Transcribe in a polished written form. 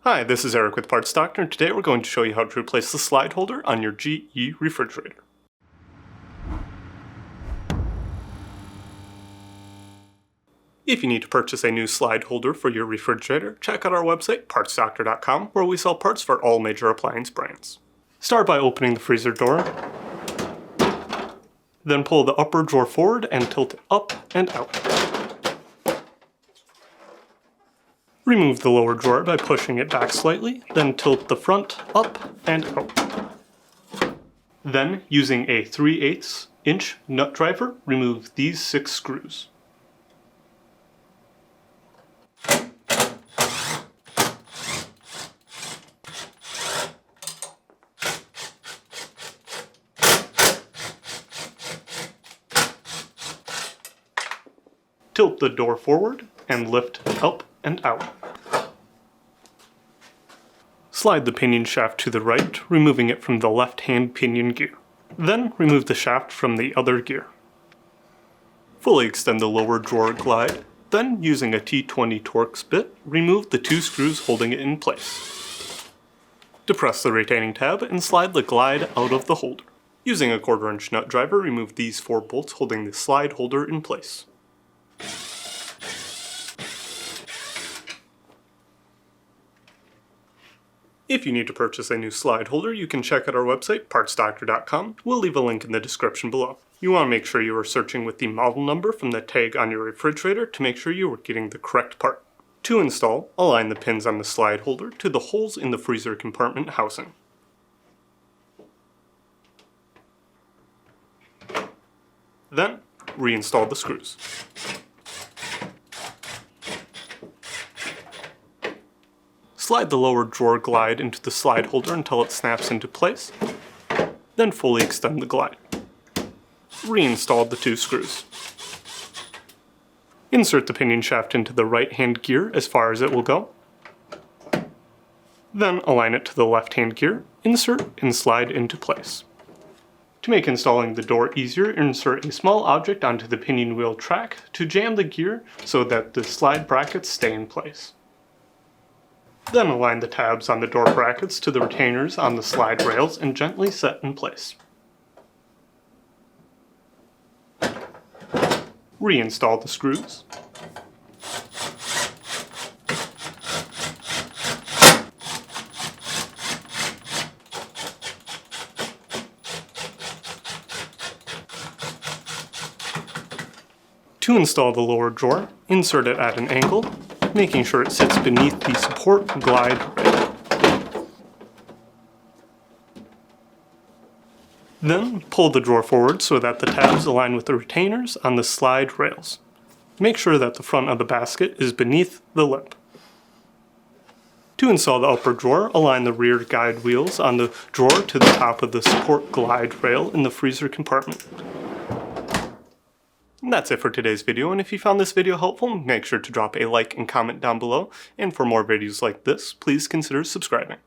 Hi, this is Eric with Parts Doctor, and today we're going to show you how to replace the slide holder on your GE refrigerator. If you need to purchase a new slide holder for your refrigerator, check out our website, partsdoctor.com, where we sell parts for all major appliance brands. Start by opening the freezer door, then pull the upper drawer forward and tilt it up and out. Remove the lower drawer by pushing it back slightly, then tilt the front up and out. Then, using a 3/8 inch nut driver, remove these 6 screws. Tilt the door forward and lift up and out. Slide the pinion shaft to the right, removing it from the left-hand pinion gear. Then remove the shaft from the other gear. Fully extend the lower drawer glide, then using a T20 Torx bit, remove the 2 screws holding it in place. Depress the retaining tab and slide the glide out of the holder. Using a 1/4 inch nut driver, remove these 4 bolts holding the slide holder in place. If you need to purchase a new slide holder, you can check out our website, partsdoctor.com. We'll leave a link in the description below. You want to make sure you are searching with the model number from the tag on your refrigerator to make sure you are getting the correct part. To install, align the pins on the slide holder to the holes in the freezer compartment housing. Then, reinstall the screws. Slide the lower drawer glide into the slide holder until it snaps into place, then fully extend the glide. Reinstall the 2 screws. Insert the pinion shaft into the right-hand gear as far as it will go. Then align it to the left-hand gear, insert, and slide into place. To make installing the door easier, insert a small object onto the pinion wheel track to jam the gear so that the slide brackets stay in place. Then align the tabs on the door brackets to the retainers on the slide rails and gently set in place. Reinstall the screws. To install the lower drawer, insert it at an angle, making sure it sits beneath the support glide rail. Then pull the drawer forward so that the tabs align with the retainers on the slide rails. Make sure that the front of the basket is beneath the lip. To install the upper drawer, align the rear guide wheels on the drawer to the top of the support glide rail in the freezer compartment. And that's it for today's video, and if you found this video helpful, make sure to drop a like and comment down below, and for more videos like this, please consider subscribing.